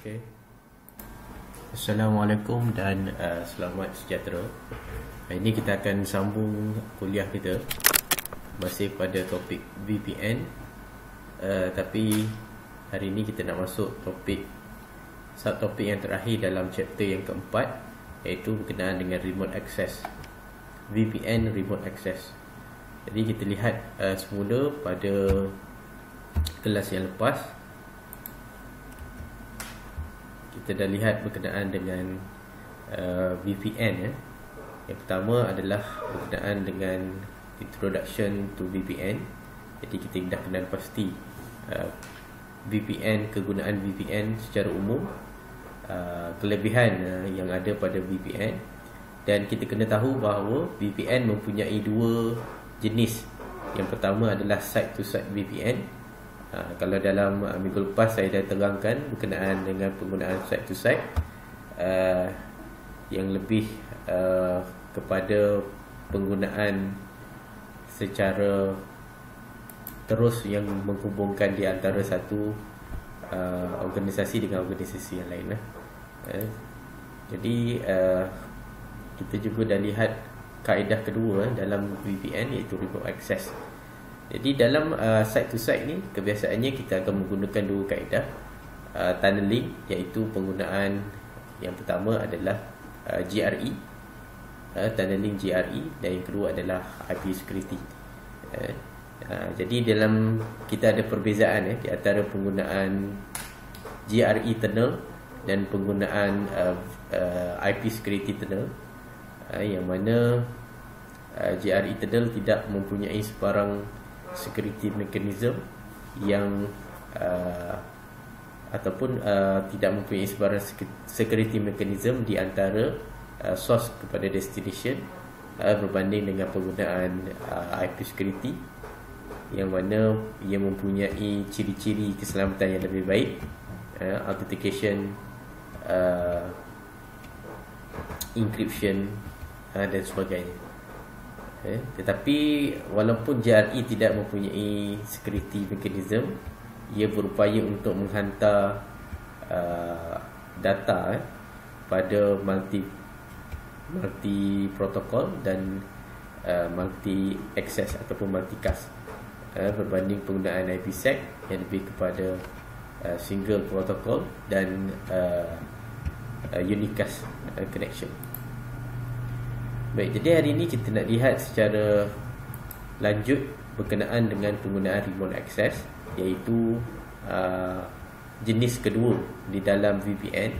Okay. Assalamualaikum dan selamat sejahtera. Hari ini kita akan sambung kuliah kita masih pada topik VPN, tapi hari ini kita nak masuk subtopik yang terakhir dalam chapter yang keempat, iaitu berkenaan dengan remote access, VPN remote access. Jadi kita lihat semula pada kelas yang lepas kita dah lihat berkenaan dengan VPN. Yang pertama adalah berkenaan dengan introduction to VPN. Jadi kita dah kenal pasti VPN, kegunaan VPN secara umum, kelebihan yang ada pada VPN, dan kita kena tahu bahawa VPN mempunyai dua jenis. Yang pertama adalah site to site VPN. Kalau dalam minggu lepas saya dah terangkan berkenaan dengan penggunaan site to site, yang lebih kepada penggunaan secara terus yang menghubungkan di antara satu organisasi dengan organisasi yang lain. Jadi kita juga dah lihat kaedah kedua dalam VPN, iaitu remote access. Jadi dalam site to site ni kebiasaannya kita akan menggunakan dua kaedah tunneling, iaitu penggunaan yang pertama adalah GRE, tunneling GRE, dan yang kedua adalah IP security. Jadi dalam kita ada perbezaan di antara penggunaan GRE tunnel dan penggunaan IP security tunnel, yang mana GRE tunnel tidak mempunyai sebarang security mechanism yang ataupun tidak mempunyai sebarang security mechanism di antara source kepada destination, berbanding dengan penggunaan IP security, yang mana ia mempunyai ciri-ciri keselamatan yang lebih baik, authentication, encryption dan sebagainya. Tetapi walaupun GRE tidak mempunyai security mechanism, ia berupaya untuk menghantar data pada multi protokol dan multi access ataupun multicast, berbanding penggunaan IPsec yang lebih kepada single protocol dan unicast connection. Baik, jadi hari ini kita nak lihat secara lanjut berkenaan dengan penggunaan remote access, iaitu jenis kedua di dalam VPN.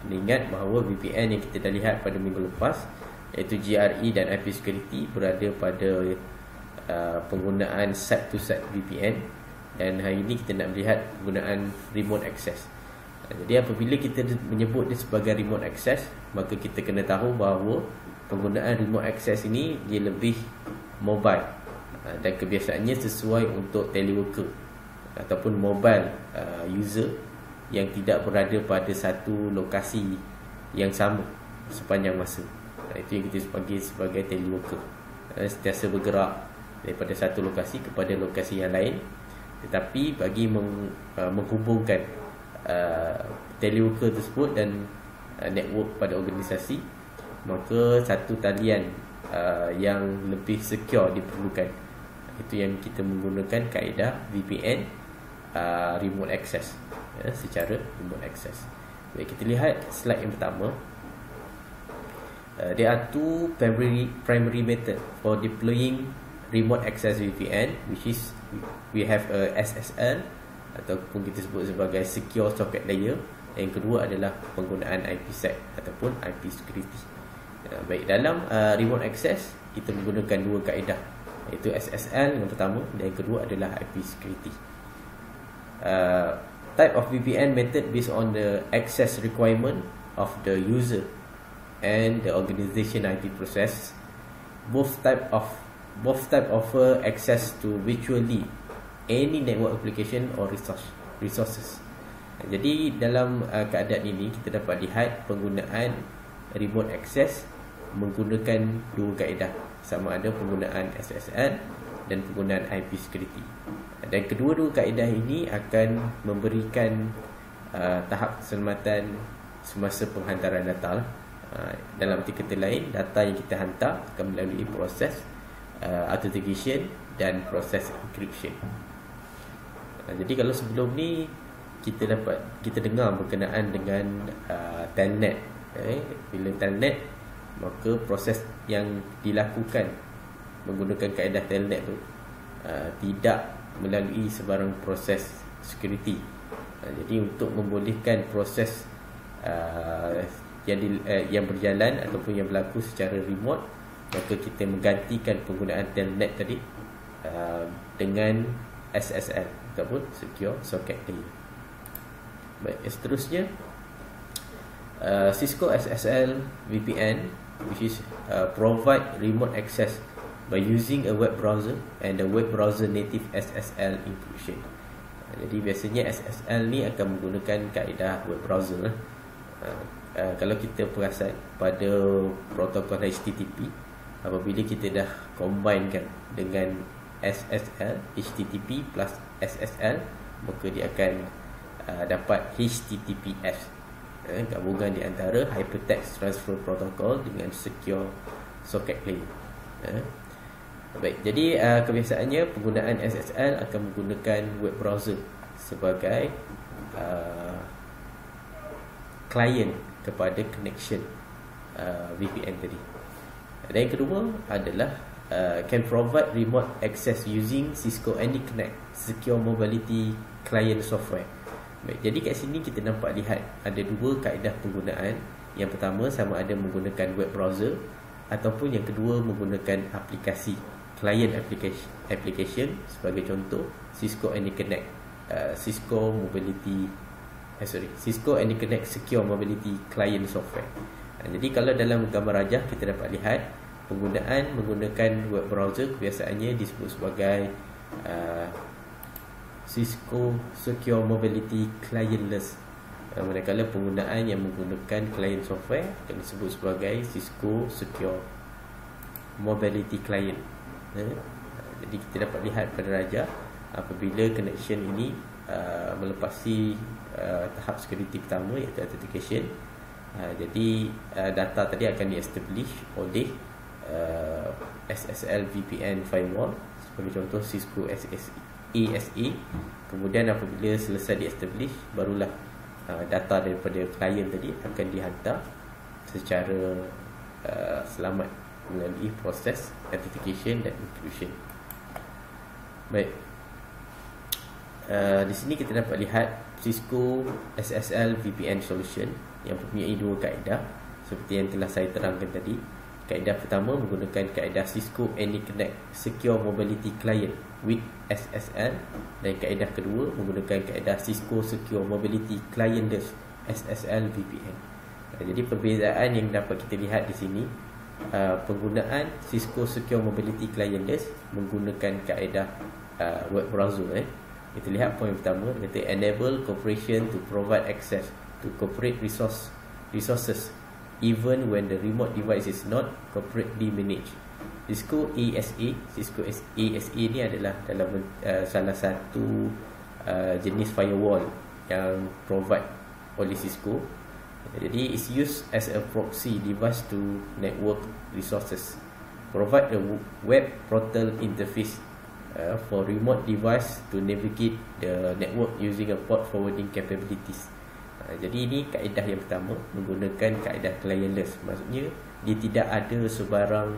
Ingat bahawa VPN yang kita dah lihat pada minggu lepas, iaitu GRE dan IP security, berada pada penggunaan site to site VPN, dan hari ini kita nak melihat penggunaan remote access. Jadi apabila kita menyebut dia sebagai remote access, maka kita kena tahu bahawa penggunaan remote access ini dia lebih mobile, dan kebiasaannya sesuai untuk teleworker ataupun mobile user yang tidak berada pada satu lokasi yang sama sepanjang masa. Itu yang kita panggil sebagai teleworker, sentiasa bergerak daripada satu lokasi kepada lokasi yang lain, tetapi bagi menghubungkan teleworker tersebut dan network pada organisasi, maka satu talian yang lebih secure diperlukan. Itu yang kita menggunakan kaedah VPN remote access, secara remote access. Baik, kita lihat slide yang pertama. There are two primary method for deploying remote access VPN, which is we have a SSL, ataupun kita sebut sebagai secure socket layer. Yang kedua adalah penggunaan IPsec ataupun IP security. Baik, dalam remote access kita menggunakan dua kaedah, iaitu SSL yang pertama, dan yang kedua adalah IP security. Type of VPN method based on the access requirement of the user and the organization IT process. Both type offer access to virtually any network application or resources. Jadi dalam keadaan ini kita dapat lihat penggunaan remote access menggunakan dua kaedah, sama ada penggunaan SSL dan penggunaan IP security. Dan kedua-dua kaedah ini akan memberikan tahap keselamatan semasa penghantaran data lah. Dalam arti kata lain, data yang kita hantar akan melalui proses authentication dan proses encryption. Jadi kalau sebelum ni kita dengar berkenaan dengan telnet. Bila telnet, maka proses yang dilakukan menggunakan kaedah telnet tu tidak melalui sebarang proses security. Jadi untuk membolehkan proses yang berjalan ataupun yang berlaku secara remote, maka kita menggantikan penggunaan telnet tadi dengan SSL ataupun Secure Socket Layer. Baik, seterusnya Cisco SSL VPN, which is provide remote access by using a web browser and the web browser native SSL encryption. Jadi biasanya SSL ni akan menggunakan kaedah web browser. Kalau kita perasan pada protokol HTTP, apabila kita dah combinekan dengan SSL, HTTP plus SSL, maka dia akan dapat HTTPS, gabungan di antara Hypertext Transfer Protocol dengan Secure Socket Layer. Baik, jadi kebiasaannya penggunaan SSL akan menggunakan web browser sebagai client kepada connection VPN tadi. Dan yang kedua adalah can provide remote access using Cisco AnyConnect Secure Mobility Client Software. Baik, jadi kat sini kita nampak lihat ada dua kaedah penggunaan. Yang pertama sama ada menggunakan web browser ataupun yang kedua menggunakan aplikasi, client application. Sebagai contoh Cisco AnyConnect Cisco AnyConnect Secure Mobility Client Software. Jadi kalau dalam gambar rajah kita dapat lihat penggunaan menggunakan web browser kebiasaannya disebut sebagai Cisco Secure Mobility Clientless, manakala penggunaan yang menggunakan client software akan disebut sebagai Cisco Secure Mobility Client. Jadi kita dapat lihat pada rajah apabila connection ini melepasi tahap security pertama iaitu authentication, jadi data tadi akan di-establish oleh SSL VPN firewall, sebagai contoh Cisco ASA. Kemudian apabila selesai di-establish, barulah data daripada client tadi akan dihantar secara selamat melalui proses authentication dan encryption. Baik, di sini kita dapat lihat Cisco SSL VPN solution yang mempunyai dua kaedah seperti yang telah saya terangkan tadi. Kaedah pertama menggunakan kaedah Cisco AnyConnect Secure Mobility Client with SSL, dan kaedah kedua menggunakan kaedah Cisco Secure Mobility Clientless SSL VPN. Jadi perbezaan yang dapat kita lihat di sini, penggunaan Cisco Secure Mobility Clientless menggunakan kaedah web browser. Kita lihat poin pertama, kata enable corporation to provide access to corporate resources even when the remote device is not corporately managed. Cisco ASA ni adalah dalam salah satu jenis firewall yang provide oleh Cisco. Jadi it's used as a proxy device to network resources, provide a web portal interface for remote device to navigate the network using a port forwarding capabilities. Jadi ini kaedah yang pertama, menggunakan kaedah clientless. Maksudnya dia tidak ada sebarang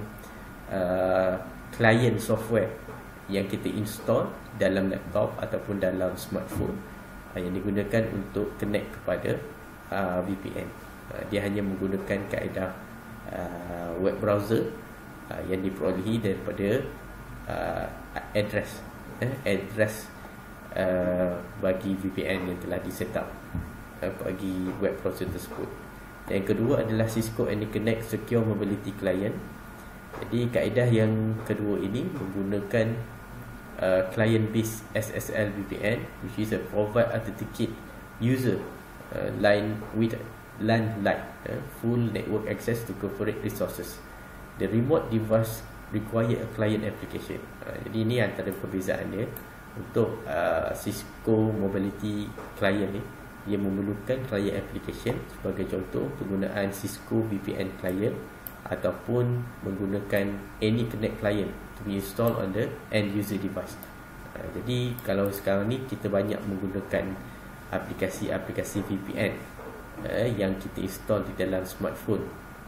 client software yang kita install dalam laptop ataupun dalam smartphone yang digunakan untuk connect kepada VPN. Dia hanya menggunakan kaedah web browser yang diperolehi daripada address bagi VPN yang telah diset up bagi web browser tersebut. Dan yang kedua adalah Cisco AnyConnect Secure Mobility Client. Jadi kaedah yang kedua ini menggunakan client based SSL VPN, which is a provide authenticate user line with LAN like full network access to corporate resources. The remote device require a client application. Jadi ini antara perbezaan dia. Untuk Cisco Mobility Client ni, ia memerlukan client application, sebagai contoh penggunaan Cisco VPN client ataupun menggunakan AnyConnect client to be installed on the end user device. Jadi kalau sekarang ni kita banyak menggunakan aplikasi-aplikasi VPN yang kita install di dalam smartphone.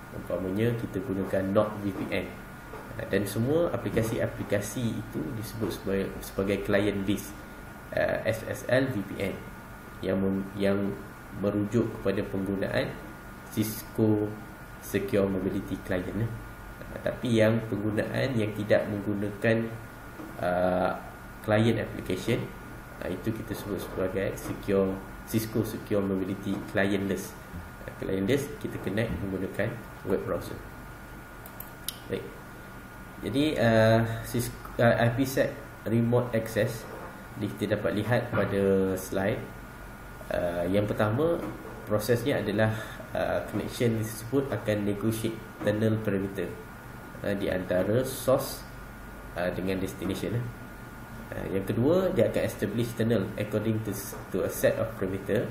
Umpamanya kita gunakan NordVPN, dan semua aplikasi-aplikasi itu disebut sebagai client based SSL VPN yang merujuk kepada penggunaan Cisco Secure Mobility Client. Tapi yang penggunaan yang tidak menggunakan client application, itu kita sebut sebagai Cisco Secure Mobility Clientless. Clientless kita connect menggunakan web browser. Baik. Jadi IPsec remote access kita dapat lihat pada slide. Yang pertama, prosesnya adalah connection tersebut akan negotiate tunnel parameter di antara source dengan destination. Yang kedua, dia akan establish tunnel according to a set of parameter,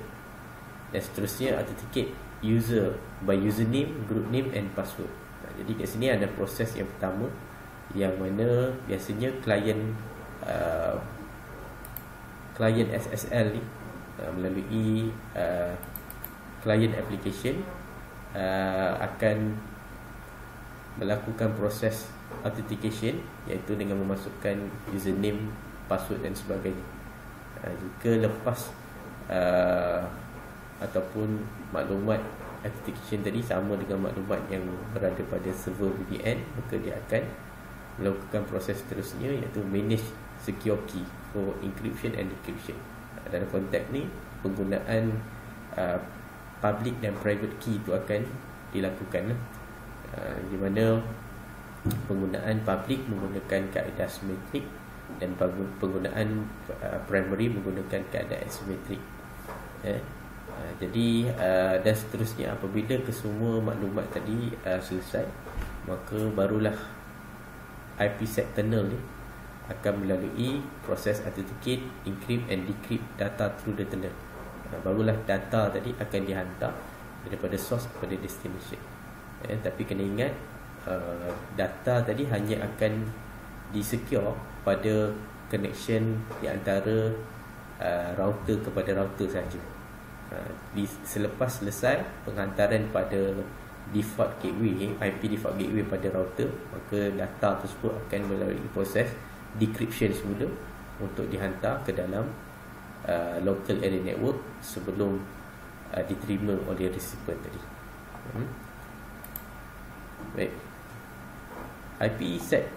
dan seterusnya authenticate user by username, group name and password. Jadi kat sini ada proses yang pertama, yang mana biasanya client SSL ni melalui client application akan melakukan proses authentication, iaitu dengan memasukkan username, password dan sebagainya. Jika lepas ataupun maklumat authentication tadi sama dengan maklumat yang berada pada server VPN, maka dia akan melakukan proses seterusnya, iaitu manage secure key for encryption and decryption. Dalam konteks ni, penggunaan public dan private key itu akan dilakukan, di mana penggunaan public menggunakan kaedah simetrik dan penggunaan primary menggunakan kaedah asimetrik. Jadi dan seterusnya, apabila kesemua maklumat tadi selesai, maka barulah IPsec tunnel ni akan melalui proses authenticate, encrypt and decrypt data through the tunnel. Barulah data tadi akan dihantar daripada source kepada destination. Tapi kena ingat, data tadi hanya akan disecure pada connection di antara router kepada router saja. Selepas selesai penghantaran pada default gateway, IP default gateway pada router, maka data tersebut akan melalui proses decryption semula untuk dihantar ke dalam local area network sebelum diterima oleh recipient tadi. Baik. IPsec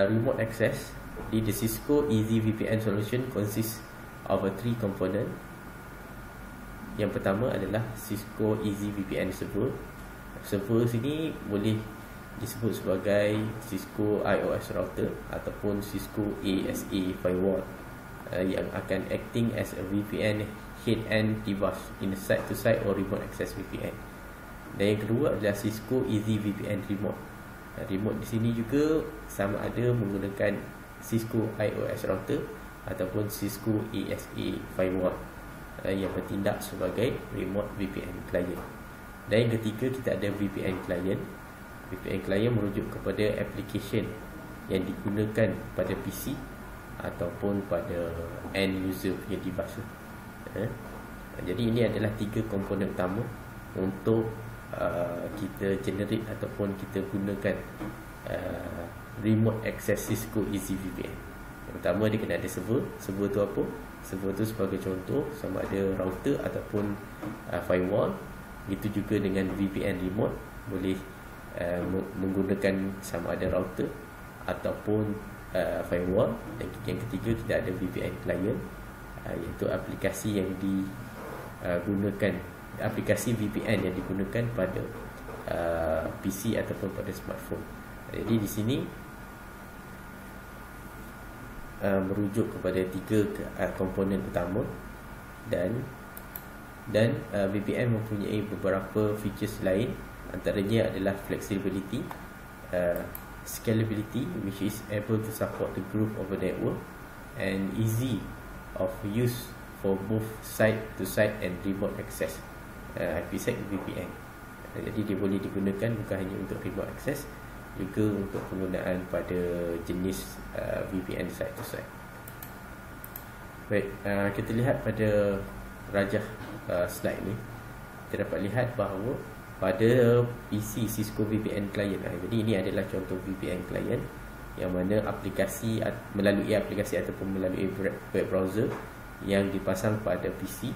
remote access di the Cisco EasyVPN solution consists of a 3 component. Yang pertama adalah Cisco EasyVPN server. Server sini boleh disebut sebagai Cisco iOS router ataupun Cisco ASA firewall, yang akan acting as a VPN head-end device in a site-to-site or remote access VPN. Dan yang kedua adalah Cisco EasyVPN remote. Remote di sini juga sama ada menggunakan Cisco iOS router ataupun Cisco ASA firewall, yang bertindak sebagai remote VPN client. Dan yang ketiga, kita ada VPN client. VPN client merujuk kepada application yang digunakan pada PC ataupun pada end user punya device. Jadi ini adalah 3 komponen utama untuk kita generate ataupun kita gunakan remote access Cisco EasyVPN. Yang pertama, dia kena ada server. Server tu apa? Server tu sebagai contoh sama ada router ataupun firewall. Itu juga dengan VPN remote, boleh menggunakan sama ada router ataupun firewall. Dan yang ketiga, kita ada VPN client, iaitu aplikasi yang digunakan, aplikasi VPN yang digunakan pada PC ataupun pada smartphone. Jadi di sini merujuk kepada 3 komponen utama, dan VPN mempunyai beberapa features lain. Antaranya adalah flexibility, scalability, which is able to support the growth of a network, and easy of use for both site to site and remote access. IPsec VPN. Jadi dia boleh digunakan bukan hanya untuk remote access, juga untuk penggunaan pada jenis VPN site to site. Baik, kita lihat pada rajah slide ni, kita dapat lihat bahawa pada PC Cisco VPN client, jadi ini adalah contoh VPN client yang mana aplikasi melalui aplikasi ataupun melalui web browser yang dipasang pada PC,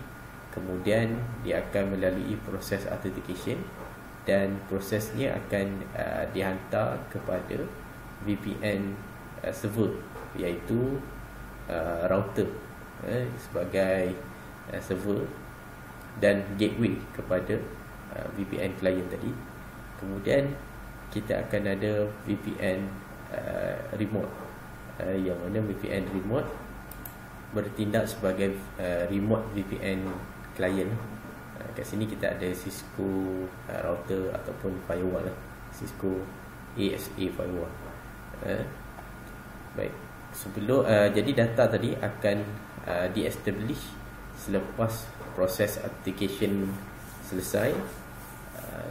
kemudian dia akan melalui proses authentication dan prosesnya akan dihantar kepada VPN server, iaitu router sebagai server dan gateway kepada VPN client tadi. Kemudian kita akan ada VPN remote, yang mana VPN remote bertindak sebagai remote VPN client. Kat sini kita ada Cisco router ataupun firewall, Cisco ASA firewall. Baik, sebelum jadi data tadi akan di-establish selepas proses authentication selesai,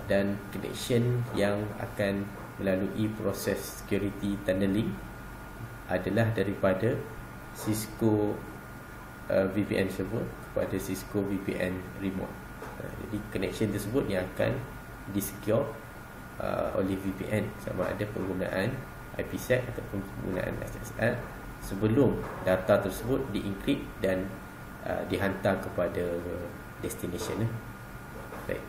dan connection yang akan melalui proses security tunneling adalah daripada Cisco VPN server kepada Cisco VPN remote. Jadi connection tersebut yang akan di-secure oleh VPN, sama ada penggunaan IPsec ataupun penggunaan SSL, sebelum data tersebut di-encrypt dan dihantar kepada destination. Baik.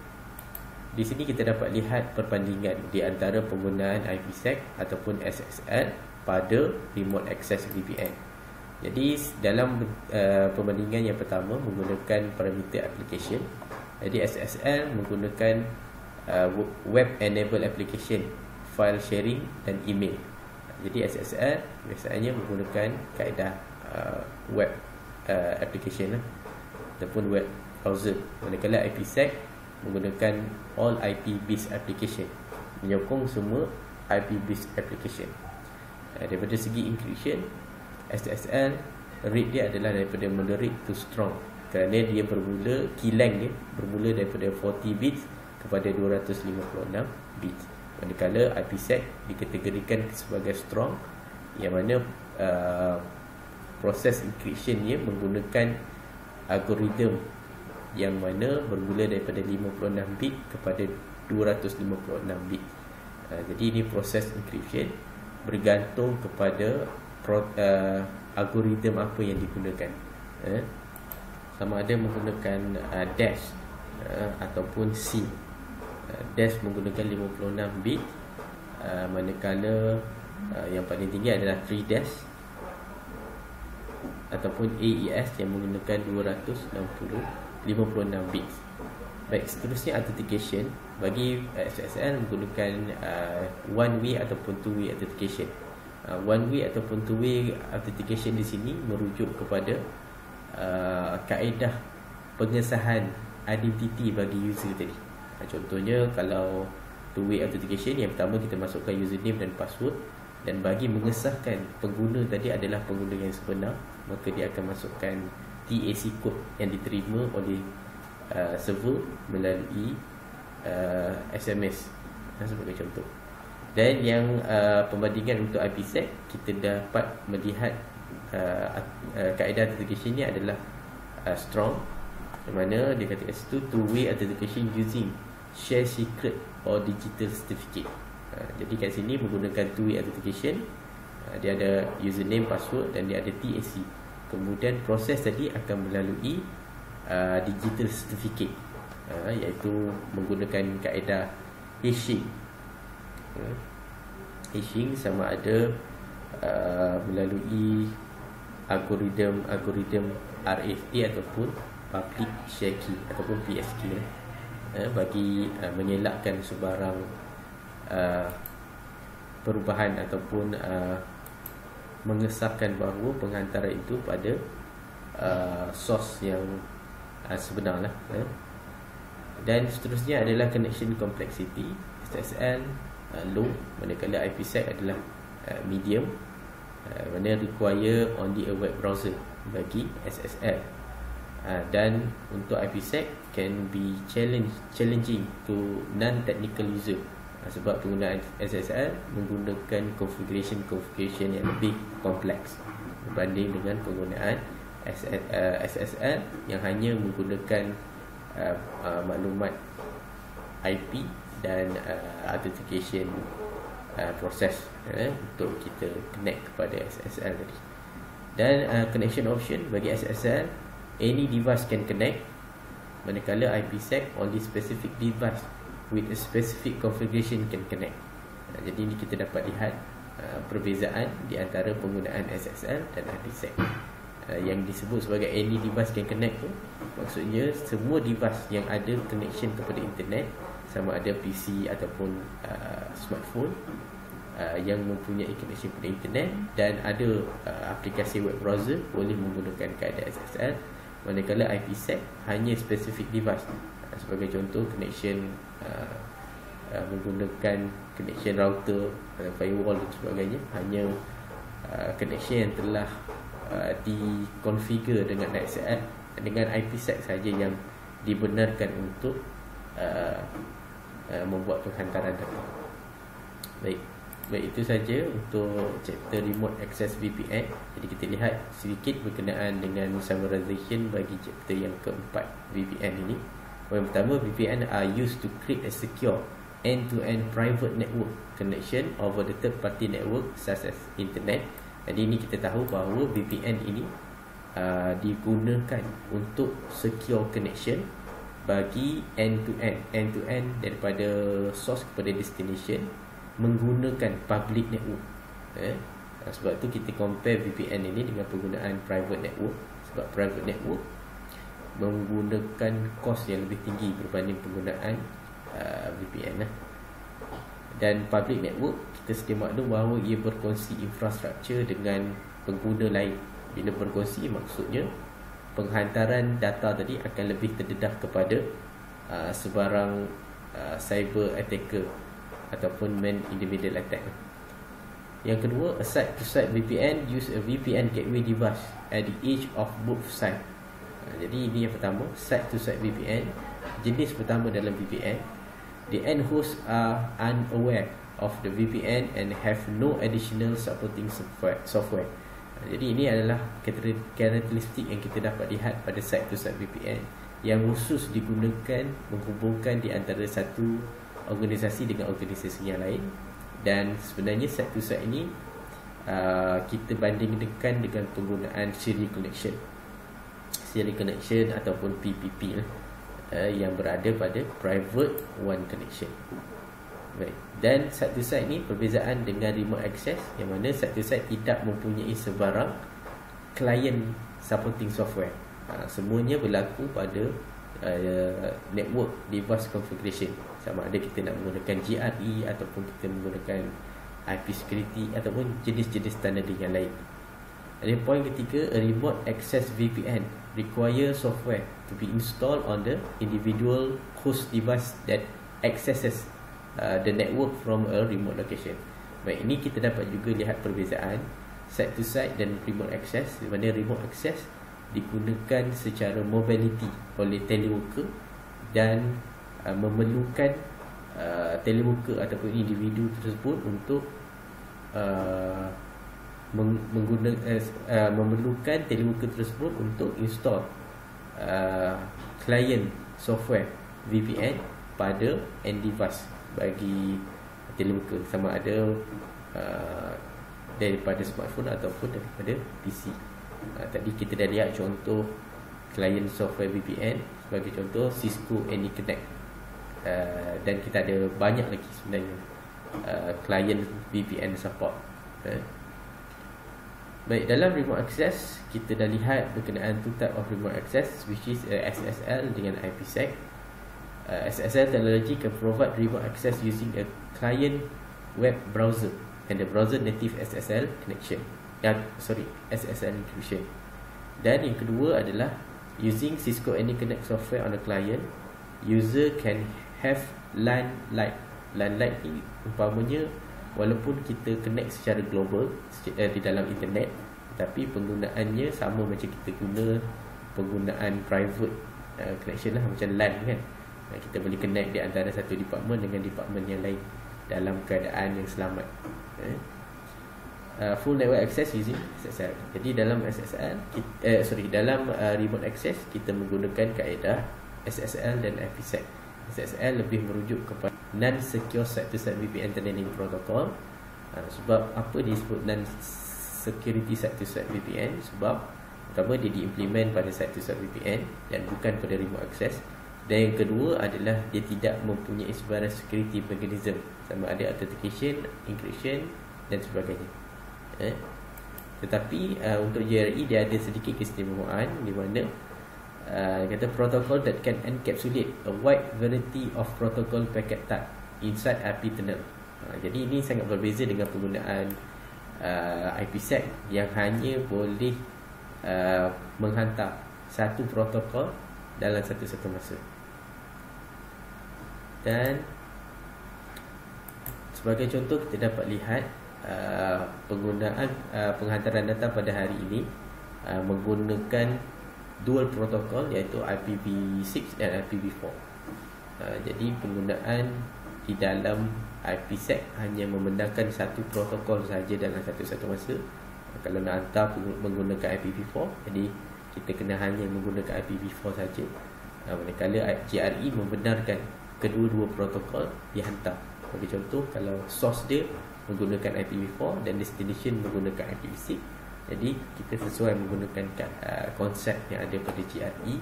Di sini kita dapat lihat perbandingan di antara penggunaan IPsec ataupun SSL pada remote access VPN. Jadi dalam perbandingan yang pertama menggunakan parameter application. Jadi SSL menggunakan web enable application, file sharing dan email. Jadi SSL biasanya menggunakan kaedah web application ataupun web browser, manakala IPsec menggunakan all IP based application, menyokong semua IP based application. Daripada segi encryption, SSL rate dia adalah daripada moderate to strong, kerana dia bermula, key length dia bermula daripada 40 bits kepada 256 bits, manakala IPsec dikategorikan sebagai strong, yang mana proses encryption dia menggunakan algoritma yang mana bermula daripada 56 bit kepada 256 bit. Jadi ini proses encryption bergantung kepada algoritma apa yang digunakan. Sama ada menggunakan dash ataupun C. Dash menggunakan 56 bit, manakala yang paling tinggi adalah 3 dash ataupun AES yang menggunakan 56 bits. Baik, seterusnya authentication. Bagi SSL menggunakan one way ataupun two way authentication. One way ataupun two way authentication di sini merujuk kepada kaedah pengesahan identiti bagi user tadi. Contohnya kalau two way authentication, yang pertama kita masukkan username dan password, dan bagi mengesahkan pengguna tadi adalah pengguna yang sebenar, maka dia akan masukkan TAC code yang diterima oleh server melalui SMS sebagai contoh. Dan yang perbandingan untuk IPsec, kita dapat melihat kaedah authentication ni adalah strong, di mana dia kata kat situ two-way authentication using share secret or digital certificate. Jadi kat sini menggunakan two-way authentication, dia ada username, password dan dia ada TAC. Kemudian proses tadi akan melalui digital certificate, iaitu menggunakan kaedah hashing. Hashing sama ada melalui algoritma RFA ataupun public share key ataupun PSK, bagi mengelakkan sebarang perubahan ataupun mengesahkan bahawa pengantaran itu pada source yang sebenar lah. Dan seterusnya adalah connection complexity. SSL low, manakala IPsec adalah medium, mana require only a web browser bagi SSL. Dan untuk IPsec can be challenging to non-technical user, sebab penggunaan SSL menggunakan configuration yang lebih kompleks berbanding dengan penggunaan SSL yang hanya menggunakan maklumat IP dan authentication proses untuk kita connect kepada SSL tadi. Dan connection option bagi SSL, any device can connect, manakala IPsec only specific device with a specific configuration can connect. Jadi ini kita dapat lihat perbezaan di antara penggunaan SSL dan IPsec. Yang disebut sebagai any device can connect tu, maksudnya semua device yang ada connection kepada internet, sama ada PC ataupun smartphone yang mempunyai connection kepada internet dan ada aplikasi web browser, boleh menggunakan kaedah SSL, manakala IPsec hanya specific device. Sebagai contoh, connection menggunakan connection router, firewall dan sebagainya, hanya connection yang telah dikonfigure dengan SSL, dengan IPsec saja yang dibenarkan untuk membuat penghantaran data. Baik, itu saja untuk chapter remote access VPN. Jadi kita lihat sedikit berkenaan dengan summarization bagi chapter yang keempat, VPN ini. Yang pertama, VPN are used to create a secure end-to-end private network connection over the third party network such as internet. Jadi ini kita tahu bahawa VPN ini digunakan untuk secure connection bagi end-to-end daripada source kepada destination menggunakan public network. Sebab tu kita compare VPN ini dengan penggunaan private network, sebab private network menggunakan kos yang lebih tinggi berbanding penggunaan VPN. Dan public network, kita sedia maklum bahawa ia berkongsi infrastruktur dengan pengguna lain. Bila berkongsi, maksudnya penghantaran data tadi akan lebih terdedah kepada sebarang cyber attacker ataupun man-in-the-middle attack. Yang kedua, a site-to-site VPN use a VPN gateway device at the edge of both sides. Jadi ini yang pertama, site-to-site VPN. Jenis pertama dalam VPN, the end hosts are unaware of the VPN and have no additional supporting software. Jadi ini adalah karakteristik yang kita dapat lihat pada site-to-site VPN yang khusus digunakan menghubungkan di antara satu organisasi dengan organisasi yang lain. Dan sebenarnya site-to-site ini kita bandingkan dengan penggunaan serial connection ataupun PPP yang berada pada private one connection. Baik. Dan site-to-site ini perbezaan dengan remote access, yang mana site-to-site tidak mempunyai sebarang client supporting software. Semuanya berlaku pada network device configuration, sama ada kita nak menggunakan GRE ataupun kita menggunakan IP security ataupun jenis-jenis standarding yang lain. Ada poin ketiga, a remote access VPN require software to be installed on the individual host device that accesses the network from a remote location. Baik, ini kita dapat juga lihat perbezaan site to site dan remote access, di mana remote access digunakan secara mobility oleh teleworker dan memerlukan teleworker ataupun individu tersebut untuk memerlukan teleworker tersebut untuk install client software VPN pada end device bagi teleworker, sama ada daripada smartphone ataupun daripada PC. Tadi kita dah lihat contoh client software VPN, sebagai contoh Cisco AnyConnect, dan kita ada banyak lagi sebenarnya client VPN support. Baik, dalam remote access kita dah lihat berkenaan two type of remote access, which is SSL dengan IPsec. SSL technology can provide remote access using a client web browser and the browser native SSL connection. SSL encryption. Dan yang kedua adalah using Cisco AnyConnect software on a client, user can have LAN light. LAN light ni umpamanya walaupun kita connect secara global di dalam internet, tapi penggunaannya sama macam kita guna penggunaan private connection lah, macam LAN kan. Kita boleh connect di antara satu department dengan department yang lain dalam keadaan yang selamat. Full network access using SSL. Jadi dalam SSL dalam remote access kita menggunakan kaedah SSL dan IPsec. SSL lebih merujuk kepada non-secure site-to-site VPN tunneling protocol. Sebab apa disebut non-security site-to-site VPN? Sebab pertama, dia diimplement pada site-to-site VPN dan bukan pada remote access. Dan yang kedua adalah dia tidak mempunyai sebarang security mechanism, sama ada authentication, encryption dan sebagainya. Tetapi untuk JRE dia ada sedikit keistimewaan di mana kata protocol that can encapsulate a wide variety of protocol packet type inside IP tunnel. Jadi ini sangat berbeza dengan penggunaan IPsec yang hanya boleh menghantar satu protokol dalam satu-satu masa. Dan sebagai contoh kita dapat lihat penggunaan penghantaran data pada hari ini menggunakan dual protokol, iaitu IPv6 dan IPv4. Jadi penggunaan di dalam IPsec hanya membenarkan satu protokol sahaja dalam satu-satu masa. Kalau nak hantar menggunakan IPv4, jadi kita kena hanya menggunakan IPv4 saja. Manakala JRE membenarkan kedua-dua protokol dihantar. Bagi contoh, kalau source dia menggunakan IPv4 dan destination menggunakan IPv6, jadi kita sesuai menggunakan konsep yang ada pada JRE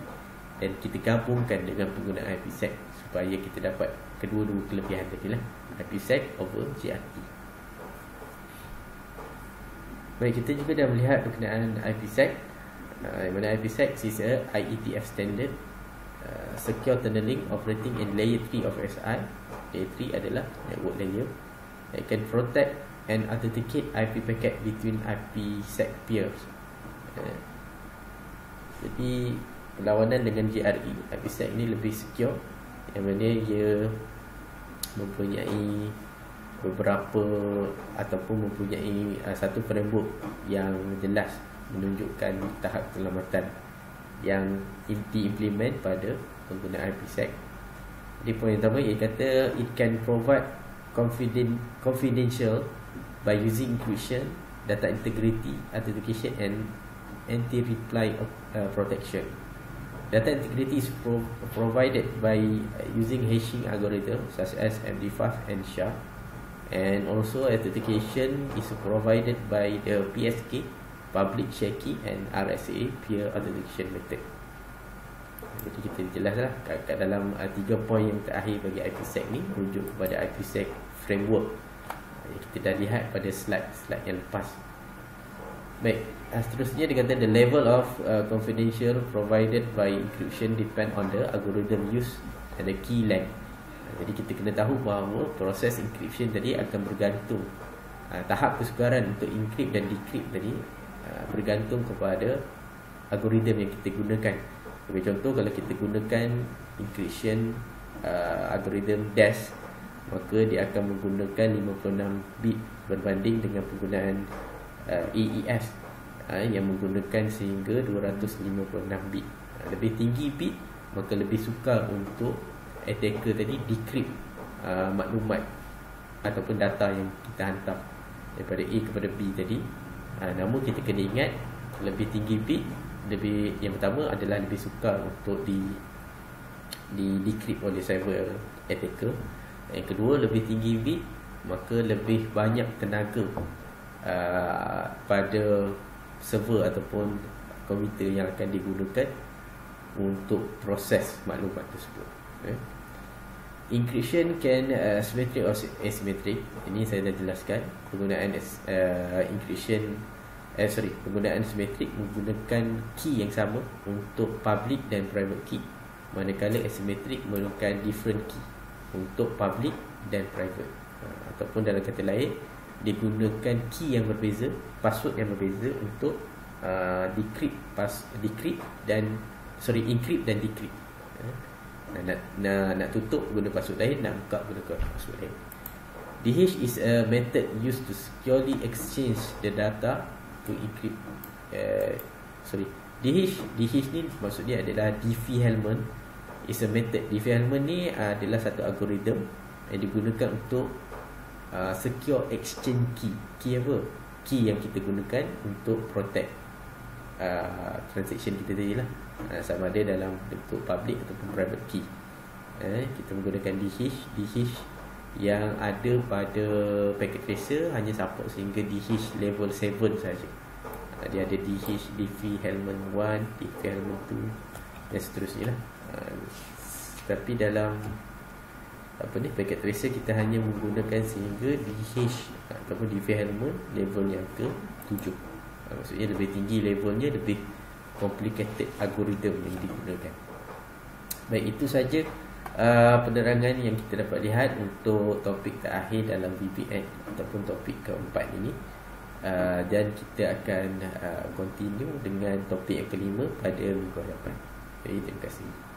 dan kita gabungkan dengan penggunaan IPsec supaya kita dapat kedua-dua kelebihan tadi lah, IPsec over JRE. Baik, kita juga dah melihat berkenaan IPsec. Mana IPsec is a IETF standard, secure tunneling operating in layer 3 of SI. Layer 3 adalah network layer. It can protect and authenticate IP packet between IPsec peers. Jadi perlawanan dengan JRE, IPsec ini lebih secure, yang mana ia mempunyai beberapa ataupun mempunyai satu framework yang jelas menunjukkan tahap keselamatan yang diimplement pada penggunaan IPsec. Jadi poin pertama, ia kata it can provide confidential by using encryption, data integrity, authentication and anti-reply protection. Data integrity is provided by using hashing algorithm such as MD5 and SHA, and also authentication is provided by the PSK, public share key, and RSA, peer authentication method. Jadi kita jelaslah kat dalam 3 poin yang terakhir bagi IPsec ni merujuk kepada IPsec framework. Kita dah lihat pada slide yang lepas. Baik, seterusnya dia kata the level of confidential provided by encryption depend on the algorithm used and the key length. Jadi kita kena tahu bahawa proses encryption tadi akan bergantung, tahap kesukaran untuk encrypt dan decrypt tadi bergantung kepada algorithm yang kita gunakan. Sebagai contoh, kalau kita gunakan encryption algorithm DES, maka dia akan menggunakan 56 bit berbanding dengan penggunaan AES yang menggunakan sehingga 256 bit. Lebih tinggi bit, maka lebih sukar untuk attacker tadi decrypt maklumat ataupun data yang kita hantar daripada A kepada B tadi. Namun kita kena ingat, lebih tinggi bit, yang pertama adalah lebih sukar untuk di decrypt oleh cyber attacker. Yang kedua, lebih tinggi bit, maka lebih banyak tenaga pada server ataupun komputer yang akan digunakan untuk proses maklumat tersebut. Encryption can symmetric or asymmetric. Ini saya dah jelaskan. Penggunaan penggunaan symmetric menggunakan key yang sama untuk public dan private key, manakala asymmetric menggunakan different key untuk public dan private. Ataupun dalam kata lain, digunakan key yang berbeza, password yang berbeza untuk encrypt dan decrypt. Nak tutup guna password lain, nak buka guna password lain. DHash is a method used to securely exchange the data to encrypt DHIS ni maksud dia adalah Diffie-Hellman is a method. Diffie-Hellman ni adalah satu algoritma yang digunakan untuk secure exchange key apa? Key yang kita gunakan untuk protect transaction kita tadi lah, sama ada dalam bentuk public ataupun private key. Kita menggunakan DHIS yang ada pada packet tracer hanya support sehingga DHIS level 7 saja. Dia ada DHIS, Diffie-Hellman 1, Diffie-Hellman 2 dan seterusnya lah. Tapi dalam packet tracer kita hanya menggunakan sehingga DHIS ataupun Diffie-Hellman level yang ke-7. Maksudnya lebih tinggi levelnya, lebih complicated algoritma yang digunakan. Baik, itu saja penerangan yang kita dapat lihat untuk topik terakhir dalam VPN ataupun topik keempat ini. Dan kita akan continue dengan topik yang kelima pada minggu hadapan. Jadi terima kasih.